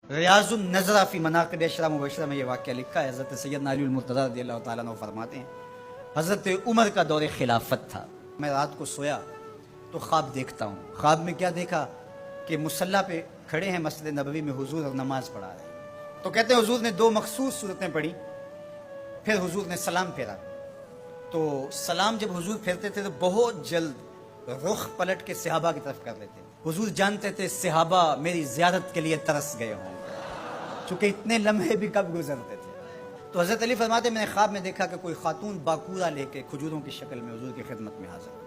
ریاض النظرہ فی مناقب اشرا مبشرہ میں یہ واقعہ لکھا ہے. حضرت سیدنا علی المرتضیٰ رضی اللہ تعالیٰ عنہ فرماتے ہیں حضرت عمر کا دور خلافت تھا. میں رات کو سویا تو خواب دیکھتا ہوں. خواب میں کیا دیکھا کہ مصلی پہ کھڑے ہیں مسجد نبوی میں حضور اور نماز پڑھا رہے ہیں. تو کہتے ہیں حضور نے دو مخصوص صورتیں پڑھی, پھر حضور نے سلام پھیرا. تو سلام جب حضور پھیرتے تھے تو بہت جلد رخ پلٹ کے صحابہ کی طرف کر لیتے. حضور جانتے تھے صحابہ میری زیارت کے لیے ترس گئے ہوں, چونکہ اتنے لمحے بھی کب گزرتے تھے. تو حضرت علی فرماتے میں نے خواب میں دیکھا کہ کوئی خاتون باکورہ لے کے کھجوروں کی شکل میں حضور کی خدمت میں حاضر ہو.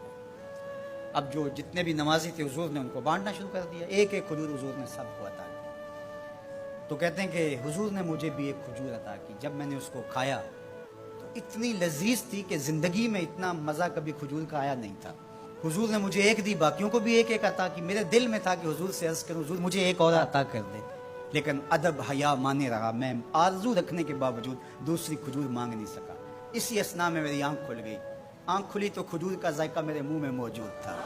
اب جو جتنے بھی نمازی تھے حضور نے ان کو بانٹنا شروع کر دیا. ایک ایک کھجور حضور نے سب کو عطا کی. تو کہتے ہیں کہ حضور نے مجھے بھی ایک کھجور عطا کی. جب میں نے اس کو کھایا تو اتنی لذیذ تھی کہ زندگی میں اتنا مزہ کبھی کھجور کا آیا نہیں تھا. حضور نے مجھے ایک دی, باقیوں کو بھی ایک ایک عطا کی. میرے دل میں تھا کہ حضور سے عرض کروں حضور مجھے ایک اور عطا کر دے, لیکن ادب حیا مانے رہا. میں آرزو رکھنے کے باوجود دوسری کھجور مانگ نہیں سکا. اسی اثنا میں میری آنکھ کھل گئی. آنکھ کھلی تو کھجور کا ذائقہ میرے منہ میں موجود تھا.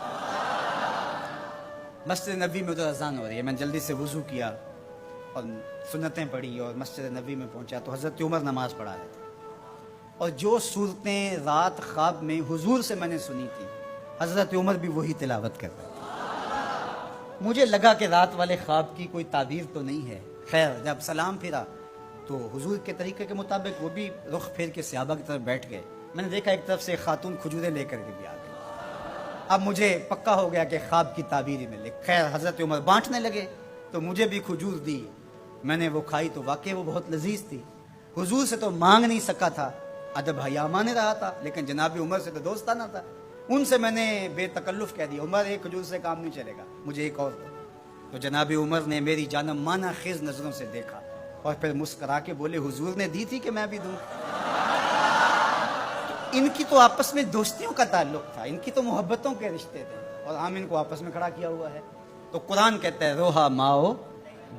مسجد نبوی میں ادھر اذان ہو رہی ہے. میں جلدی سے وضو کیا اور سنتیں پڑھی اور مسجد نبوی میں پہنچا تو حضرت عمر نماز پڑھا رہے تھے. اور جو صورتیں رات خواب میں حضور سے میں نے سنی تھی حضرت عمر بھی وہی تلاوت کر رہے تھے. مجھے لگا کہ رات والے خواب کی کوئی تعبیر تو نہیں ہے. خیر جب سلام پھرا تو حضور کے طریقے کے مطابق وہ بھی رخ پھیر کے صحابہ کی طرف بیٹھ گئے. میں نے دیکھا ایک طرف سے خاتون کھجوریں لے کر کے بھی آ گئی. اب مجھے پکا ہو گیا کہ خواب کی تعبیر ہی میں لکھ. خیر حضرت عمر بانٹنے لگے تو مجھے بھی کھجور دی. میں نے وہ کھائی تو واقعی وہ بہت لذیذ تھی. حضور سے تو مانگ نہیں سکا تھا, ادب حیا مانے رہا تھا, لیکن جناب عمر سے تو دوستانہ تھا. ان سے میں نے بے تکلف کہہ دیا عمر ایک کھجور سے کام نہیں چلے گا, مجھے ایک اور دو. تو جناب عمر نے میری جانب مانا خیز نظروں سے دیکھا اور پھر مسکرا کے بولے حضور نے دی تھی کہ میں بھی دوں. ان کی تو آپس میں دوستیوں کا تعلق تھا, ان کی تو محبتوں کے رشتے تھے, اور ہم ان کو آپس میں کھڑا کیا ہوا ہے. تو قرآن کہتا ہے روحا ماؤ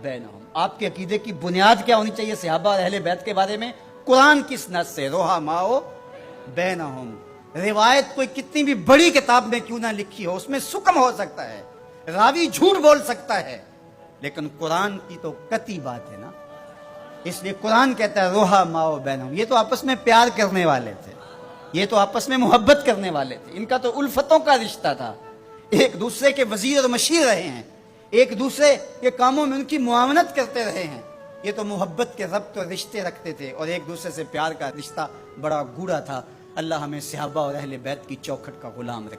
بینہم. آپ کے عقیدے کی بنیاد کیا ہونی چاہیے صحابہ اور اہل بیت کے بارے میں؟ قرآن کس نص سے روحا ماؤ بینہم. روایت کوئی کتنی بھی بڑی کتاب میں کیوں نہ لکھی ہو اس میں سکم ہو سکتا ہے, راوی جھوٹ بول سکتا ہے, لیکن قرآن کی تو قطعی بات ہے نا. اس لیے قرآن کہتا ہے روحا ماؤ بینہم. یہ تو آپس میں پیار کرنے والے تھے, یہ تو آپس میں محبت کرنے والے تھے. ان کا تو الفتوں کا رشتہ تھا, ایک دوسرے کے وزیر اور مشیر رہے ہیں, ایک دوسرے کے کاموں میں ان کی معاونت کرتے رہے ہیں. یہ تو محبت کے ربط اور رشتے رکھتے تھے, اور ایک دوسرے سے پیار کا رشتہ بڑا گوڑا تھا. اللہ ہمیں صحابہ اور اہل بیت کی چوکھٹ کا غلام رکھے.